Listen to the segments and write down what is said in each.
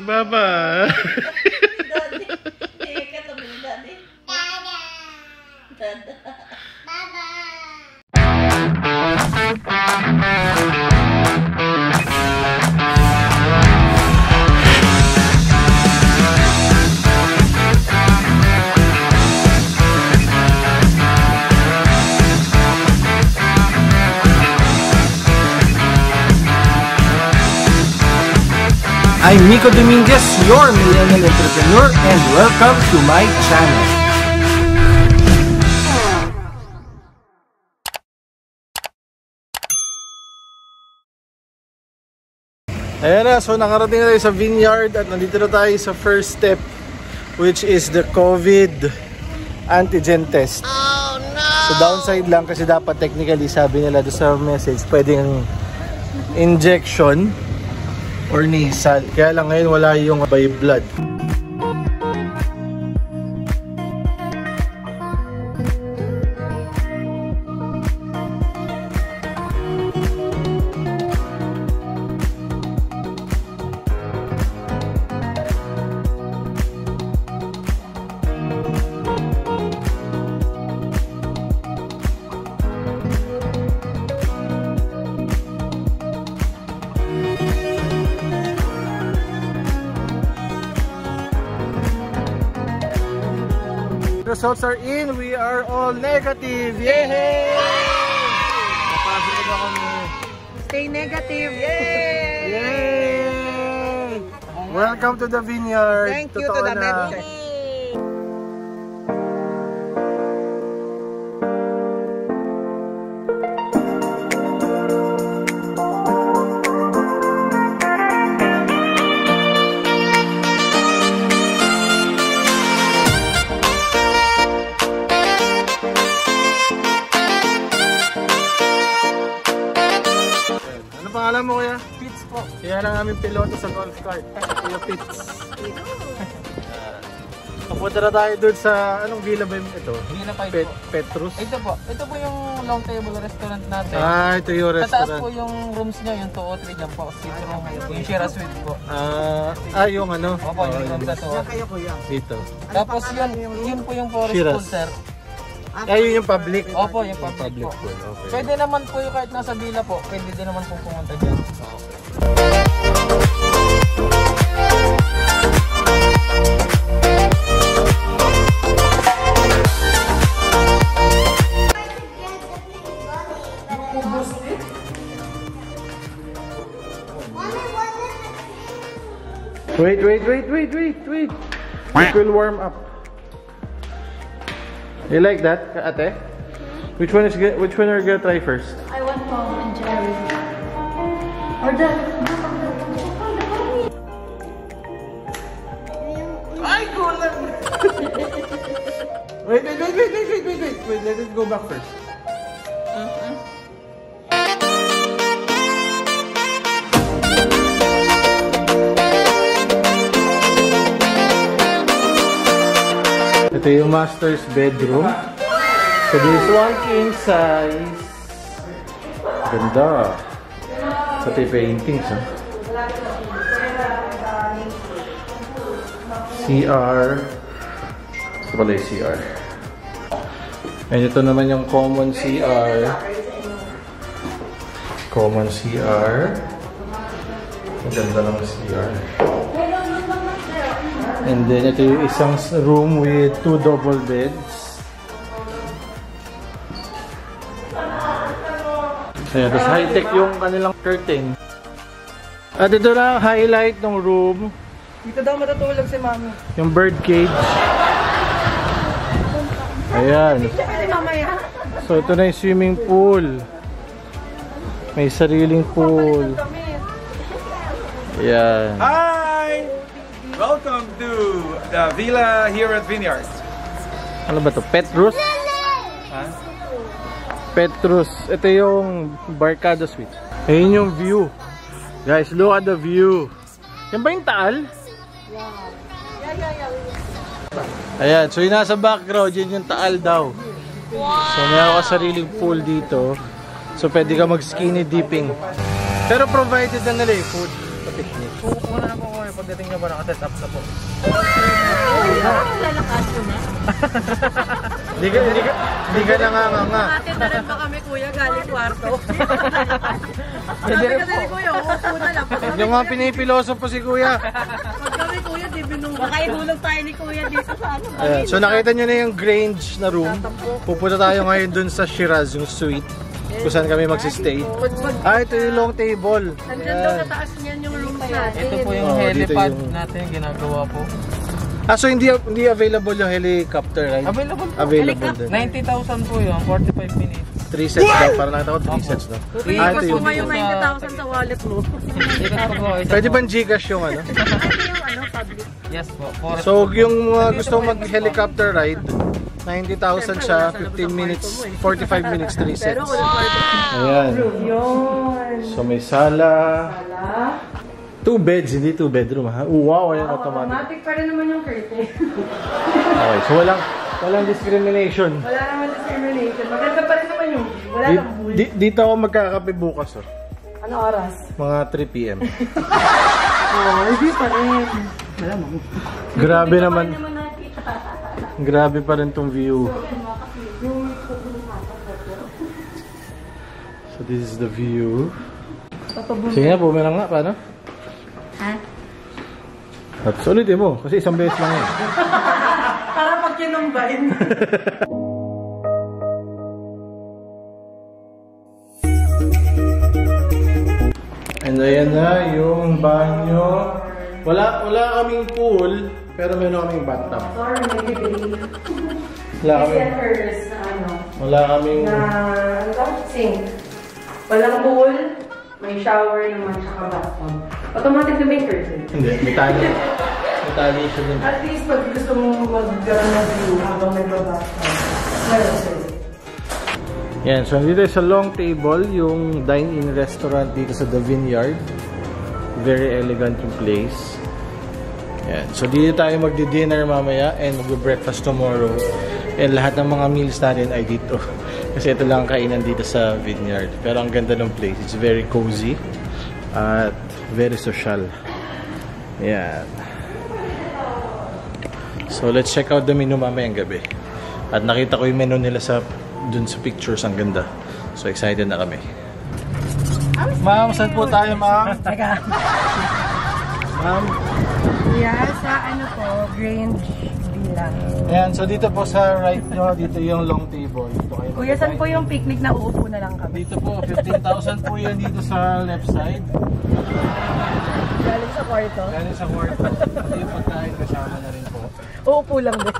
Baba. I'm Nico Dominguez, your millennial entrepreneur, and welcome to my channel. Ayan na, so nakarating na tayo sa vineyard at nandito na tayo sa first step, which is the COVID antigen test. Oh no! So downside lang kasi dapat technically, sabi nila doon sa message, pwedeng injection or nasal. Kaya lang ngayon wala yung by blood. Results are in. We are all negative. Yay! Napasok na ba kami? Stay negative. Yay! Yay! Welcome to the vineyard. Thank you to the medicine. Pangalan mo kuya? Pits po. Kaya lang aming piloto sa golf cart. Kuya Pits. Papunta na tayo doon sa, anong villa ba ito? Villa 5 po. Petrus? Ito po. Ito po yung long table restaurant natin. Ah, ito yung restaurant. Tataas po yung rooms niya, yung 203 dyan po. Yung Shira Suite po. Yung ano? Opo, yung room na to. Dito. Tapos yun po yung forest Shiraz. pool, sir. Yun yung public? Opo, yung public po. pool. Okay. Pwede naman po yung kahit nasa villa po. Pwede din naman po pumunta dyan. Wait. It will warm up. You like that, ate? Which one are you gonna try first? I want Tom and Jerry. Or the... Ay, kulang! Wait. Let it go back first. Ito yung master's bedroom. So this one king size. Ganda. Pati paintings, ha? CR. Ito pala yung CR. And ito naman yung common CR. Common CR. Ang ganda ng CR. And then ito yung isang room with 2 double beds. Ayan, tapos high-tech yung kanilang curtain. At ito na ang highlight ng room. Dito daw matutulog si mami. Yung bird cage. Ayan. So ito na yung swimming pool. May sariling pool. Ayan. Hi! Welcome to the villa here at Vineyards. Ano ba to? Petrus? Huh? Petrus. Ito yung Barkada Suite. Ayun yung view. Guys, look at the view. Yan ba yung Taal? Ayan, so yung nasa background, yun yung Taal daw. So meron ka sariling pool dito. So pwede ka mag-skinny dipping. Pero provided na nila food sa picnic. Pupupo na po kayo pagdating nyo ba nakaset up na po. Lalakas ko na. Hindi ka nanganganga. Atin na rin pa kami kuya galing kwarto. Pwede rin po. Kuya, upo na lang. Yung mga pinipiloso po si kuya. Pag kami kuya, di binunga. Baka ihulog tayo ni kuya dito sa ano. Ayan. So nakita nyo na yung Grange na room. Pupunta tayo ngayon dun sa Shiraz, yung suite. Kung saan kami magsistay. Ito yung long table. Nandyan daw sa taas niyan yung room natin. Ito po yung dito helipad yung- natin ginagawa po. So hindi available yung helicopter, right? Available po. Available din. 90,000 po yun, 45 minutes. 3 sets daw. Parang nakita ko 3 sets daw. Ito Ito yung yung... yung 90,000 sa wallet mo. Pwede bang Gcash yung ano? Ito yung ano, public. Yes po. So yung gusto mag-helicopter ride, 90,000 siya, 15 minutes, 45 minutes, 3 sets. Ayan. So may sala. 2 beds, hindi 2 bedroom ha. Wow, ayan automatic. Automatic pa rin naman yung curtain. Okay, so walang discrimination. Wala naman discrimination. Maganda pa rin naman yung wala nang bull. Dito ako magkakape bukas oh. Ano oras? Mga 3 PM. Hindi pa rin. Wala mo. Grabe naman. Grabe pa rin tong view. So this is the view. Sige nga, bumirang nga. Paano? Ha? At ulitin mo, kasi isang beses lang yan. Para pag kinumbahin. And ayan na yung banyo. Wala kaming pool, pero meron kaming bathtub. Sorry, maybe baby. Wala kaming sink. Walang pool, may shower naman, tsaka bathtub. Automatic na may curtain. Hindi, may tali. May tali siya dun. At least pag gusto mong magkaroon ng view habang nagbabathtub. Meron sa'yo. Yan, so dito sa long table, yung dine-in restaurant dito sa The Vineyard. Very elegant yung place. Yan, so dito tayo magdi-dinner mamaya and mag-breakfast tomorrow. And lahat ng mga meals natin ay dito. Kasi ito lang ang kainan dito sa Vineyard. Pero ang ganda ng place. It's very cozy. At very social. Yan. So let's check out the menu mamayang gabi. At nakita ko yung menu nila dun sa pictures. Ang ganda. So excited na kami. Ma'am, saan po tayo, ma'am? Teka. Ma'am? Yeah, sa ano po, Grange Villa. Ayan, so dito po sa right nyo, dito yung long table. Dito kayo Kuya, saan po yung picnic na uupo na lang kami? Dito po, 15,000 po yan dito sa left side. Galing sa kwarto. Galing sa kwarto. Pati yung pagkain kasama na rin po. Uupo lang din.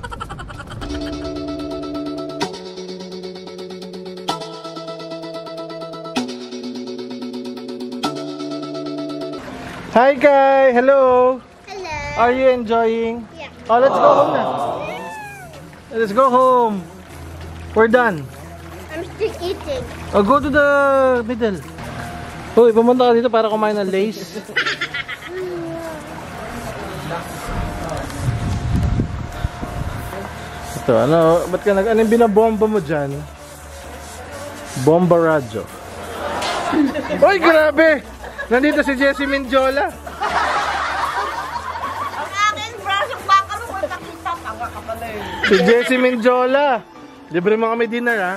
Hi Kai! Hello! Hello! Are you enjoying? Yeah. Oh, let's go home na. Let's go home. We're done. I'm still eating. Oh, go to the middle. Uy, pumunta ka dito para kumain ng Lays. Ito, ano, ba't ka ano yung binabomba mo dyan? Bomba radyo. Uy, grabe! Nandito si Jessie Mendiola. Ang aking brasong baka mo kung nakita tawa ka pala eh. Si Jessie Mendiola. Libre mo kami dinner, ha?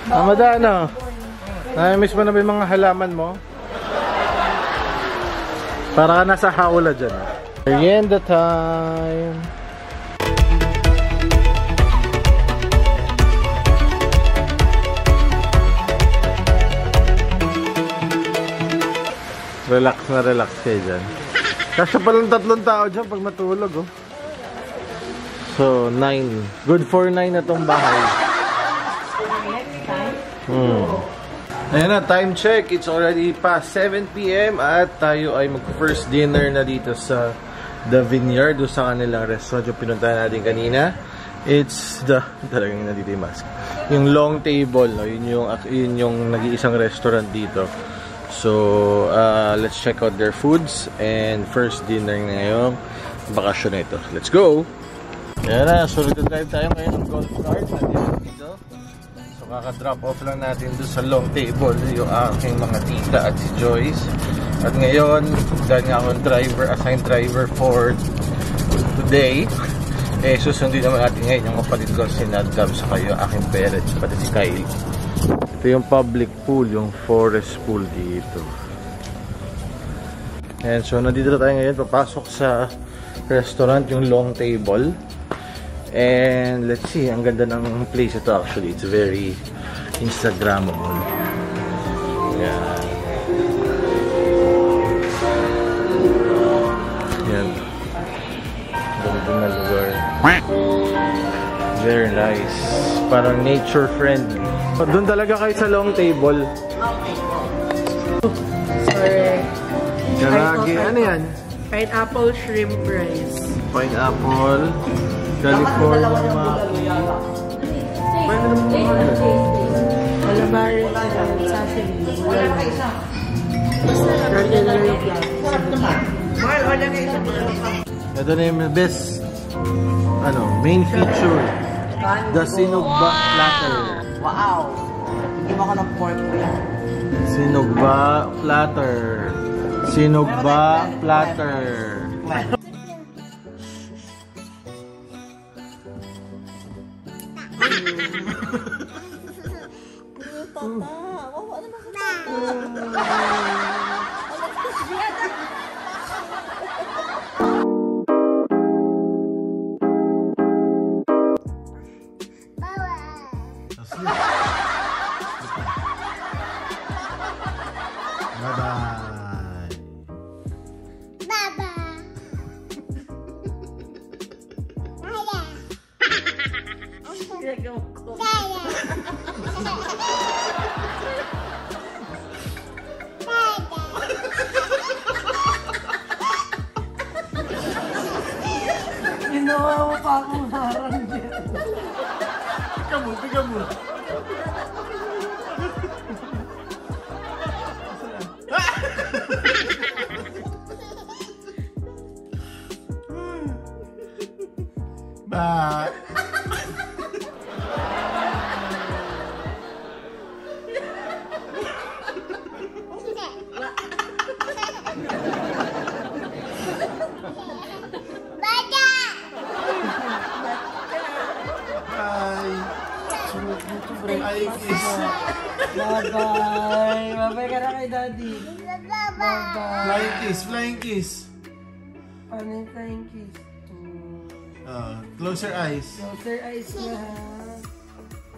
Amada, ano? Nami-miss mo na ba yung mga halaman mo? Para ka nasa hawla dyan. Merienda time! Relax na relax kayo dyan. Kasi palang 3 tao dyan pag matulog, oh. So, 9. Good for 9 na tong bahay. Ayan na, time check. It's already past 7 PM at tayo ay mag-first dinner na dito sa The Vineyard o sa kanilang restaurant yung pinuntahan natin kanina. It's the, talagang nandito yung mask. Yung long table, no? Yun yung nag-iisang restaurant dito. So, let's check out their foods and first dinner ngayong bakasyon na ito. Let's go! Ayan na, so nag-drive tayo ngayon ng golf cart dito. So, kaka-drop off lang natin doon sa long table yung aking mga tita at si Joyce. At ngayon, dahil nga akong driver, assigned driver for today, eh susundin naman natin ngayon yung kapatid ko si Nadcam sa kayo, aking parents, pati si Kylie. Ito yung public pool, yung forest pool dito. And so, nandito na tayo ngayon, papasok sa restaurant, yung long table. And let's see, ang ganda ng place ito actually. It's very Instagrammable. Yan. Yan. Ganda na lugar. Very nice. Parang nature friendly. Doon talaga kayo sa long table. Sorry. Karagi. Ano yan? Pineapple shrimp rice. Pineapple. California map. Calamari sashimi. Wala ka isa. Mahal, wala ka isa. Ito na yung best main feature. The Sinugba platter. Wow. Hindi mo ka ng pork mo yan. Sinugba platter. Sinugba platter. Ginawa mo pa akong harang dyan. Tika mo. Ba. Bye-bye. Bye-bye ka na kay Daddy. Bye-bye. Flying kiss. Paano yung flying kiss? Close your eyes. Close your eyes na.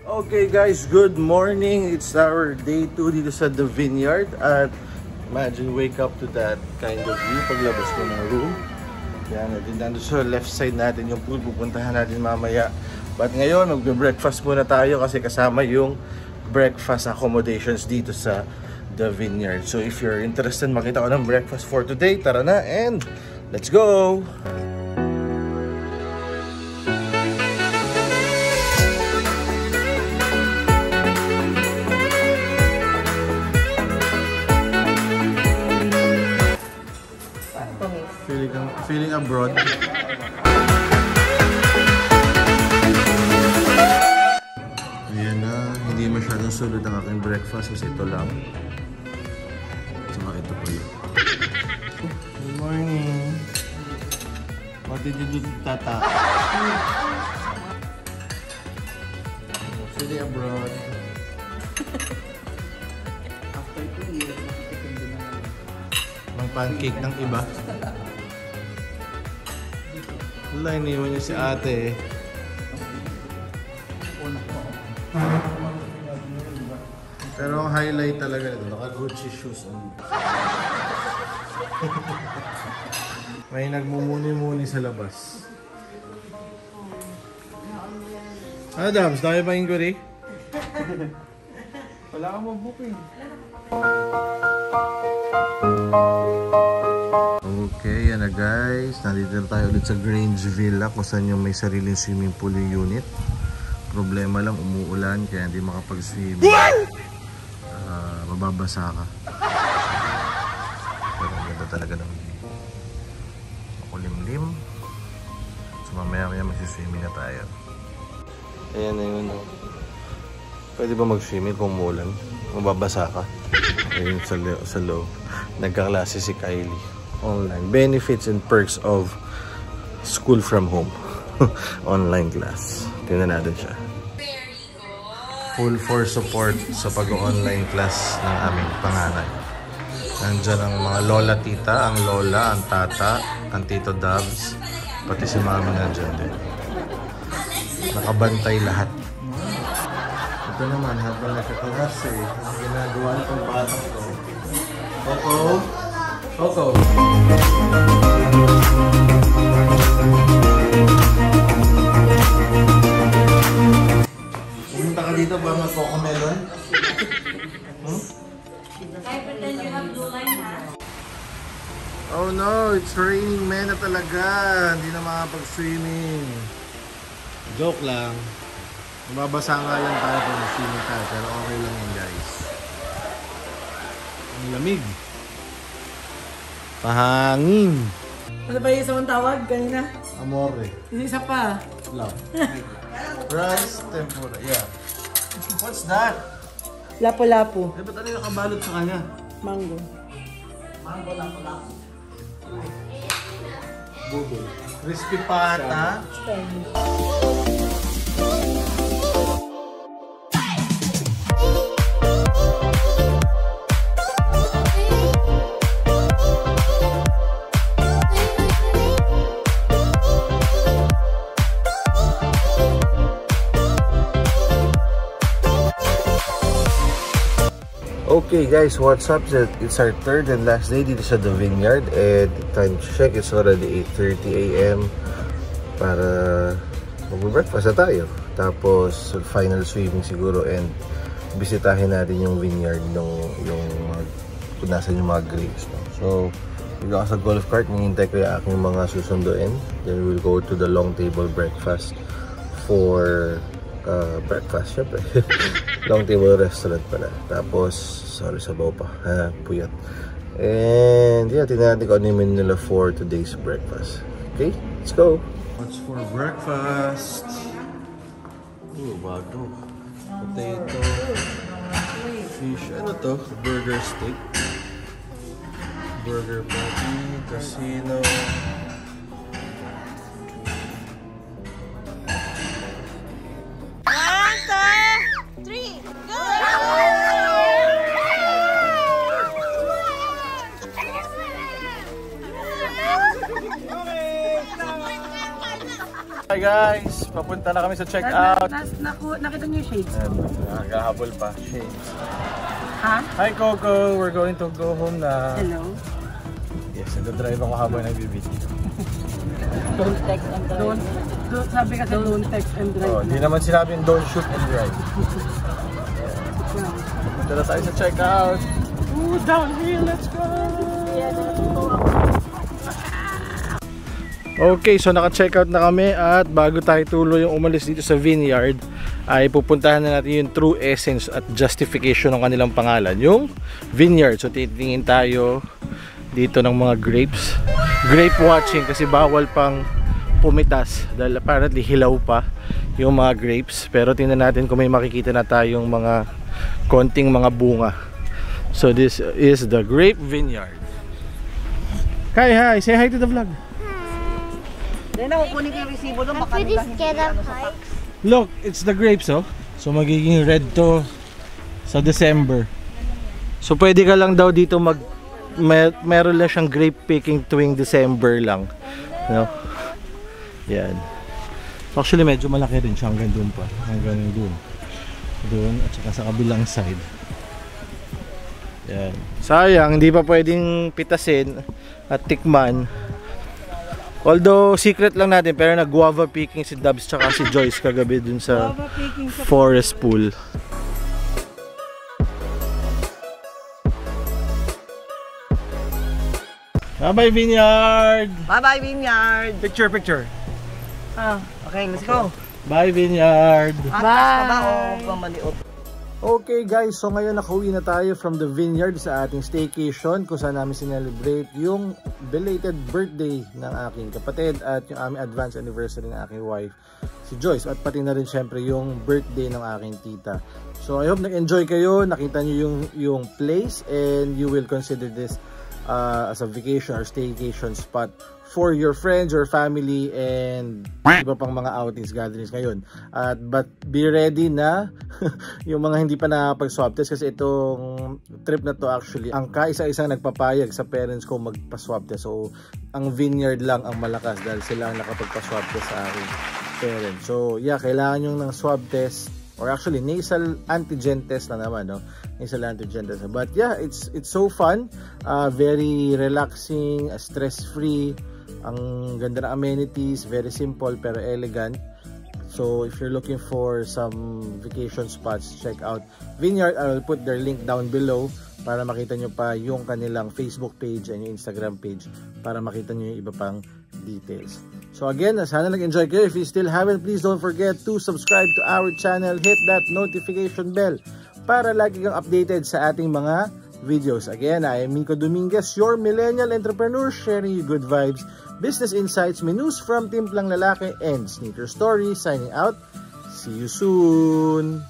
Okay guys, good morning. It's our day 2 dito sa The Vineyard. At imagine wake up to that kind of view paglabas mo ng room. Yan, nandun sa left side natin yung pool. Pupuntahan natin mamaya. But ngayon, mag-breakfast muna tayo kasi kasama yung breakfast accommodations dito sa The Vineyard. So if you're interested makita ko ng breakfast for today, tara na and let's go! Feeling abroad. Ayan na, hindi masyadong sulod ang aking breakfast kasi ito lang. Saka ito pa yun. Good morning. What did you do, Tata? Feeling abroad. After 2 years, nakatikim din na naman. Ang pancake ng iba. Wala, iniwan niyo si ate. Pero ang highlight talaga nito, naka-Gucci shoes on. May nagmumuni-muni sa labas. Adams, dami ba inquiry? Wala kang mabuking. Okay, yan na guys. Nandito na tayo ulit sa Grange Villa kung saan yung may sariling swimming pool yung unit. Problema lang, umuulan kaya hindi makapag-swim. Mababasa ka. Pero ganda talaga ng makulimlim. So mamaya-maya magsiswimming na tayo. Ayan na yun. Pwede ba mag-swimming kung umuulan? Mababasa ka. Ayun sa loob. Nagkaklase si Kylie. Online. Benefits and perks of school from home. Online class. Tingnan natin siya. Full force support sa pag-online class ng aming panganay. Nandyan ang mga lola tita, ang lola, ang tata, ang tito Dabs, pati si mami nandyan din. Nakabantay lahat. Ito naman, habang nakaklase, ang ginagawa ng batang ko. Coco! Coco! Pumunta ka dito ba mag-Coco Melon? Oh no, it's raining men na talaga. Hindi na makapag-swimming. Joke lang. Mababasa nga yan tayo kung mag-swimming tayo. Pero okay lang yan guys. Ang lamig. Pahangin. Ano ba yung isang tawag kanina? Amore. Isa pa. Love. Rice tempura. Yeah. What's that? Lapu-lapu. Di ba tayo nakabalot sa kanya? Mango. Budo. Crispy pata. Okay guys, what's up? It's our third and last day dito sa The Vineyard and time to check, it's already 8:30 AM para mag-breakfast na tayo. Tapos final swimming siguro and bisitahin natin yung vineyard yung kung nasan yung mga grapes. No? So, bigla ako sa golf cart, hinihintay ko yung aking mga susunduin. Then we'll go to the long table breakfast for breakfast, syempre. Long table restaurant pala. Tapos, sorry sa baw pa. Puyat. And yeah, tingnan natin kung ano yung menu nila for today's breakfast. Okay, let's go. What's for breakfast? Oh, bago. Potato. Fish. Ano to? Burger steak. Burger patty. Casino. Hi guys! Papunta na kami sa check-out. Nakita niyo yung shades? Nagahabol pa. Shades. Ha? Hi Coco! We're going to go home na. Hello? Yes, nag-drive ako habang nagbibideo. Don't text and drive. Don't, sabi kasi don't text and drive. Oh, hindi naman sinabing don't shoot and drive. Papunta na tayo sa check-out. Ooh, down here, let's go! Okay, so naka-check out na kami at bago tayo tuloy yung umalis dito sa Vineyard ay pupuntahan na natin yung true essence at justification ng kanilang pangalan, yung Vineyard. So titingin tayo dito ng mga grapes. Grape watching kasi bawal pang pumitas dahil apparently hilaw pa yung mga grapes. Pero tingnan natin kung may makikita na tayong mga konting mga bunga. So this is the Grape Vineyard. Hi, say hi to the vlog. Then ako kunin ko yung resibo doon. I'm pretty scared of heights. Look, it's the grapes, oh. So magiging red to sa December. So pwede ka lang daw dito meron lang siyang grape picking tuwing December lang. No? Yan. Actually medyo malaki rin siya hanggang doon pa. Hanggang doon. Doon at saka sa kabilang side. Yan. Sayang, hindi pa pwedeng pitasin at tikman. Although secret lang natin, pero nag-guava picking si Dubs tsaka si Joyce kagabi dun sa forest pool. Bye-bye, Vineyard! Bye-bye, Vineyard! Picture. Okay, let's go. Bye, Vineyard! Bye! Okay guys, so ngayon nakauwi na tayo from the Vineyard sa ating staycation kung saan namin sinelebrate yung belated birthday ng aking kapatid at yung aming advance anniversary ng aking wife, si Joyce, at pati na rin syempre yung birthday ng aking tita. So I hope nag-enjoy kayo, nakita nyo yung place, and you will consider this as a vacation or staycation spot for your friends or family and iba pang mga outings, gatherings ngayon. But be ready na yung mga hindi pa nakapag-swab test, kasi itong trip na to actually ang kaisa-isang nagpapayag sa parents ko magpa-swab test. So ang Vineyard lang ang malakas dahil sila ang nakapagpa-swab test sa aking parents. So yeah, kailangan yung ng swab test, or actually nasal antigen test na naman, no? Nasal antigen test. But yeah, it's so fun, very relaxing, stress-free. Ang ganda ng amenities, very simple pero elegant. So if you're looking for some vacation spots, check out Vineyard. I will put their link down below para makita nyo pa yung kanilang Facebook page and yung Instagram page para makita nyo yung iba pang details. So again, sana nag-enjoy kayo. If you still haven't, please don't forget to subscribe to our channel. Hit that notification bell para lagi kang updated sa ating mga videos. Again, I am Miko Dominguez, your millennial entrepreneur, sharing you good vibes, business insights, menus from Timplang Lalaki, and Sneaker Story. Signing out. See you soon!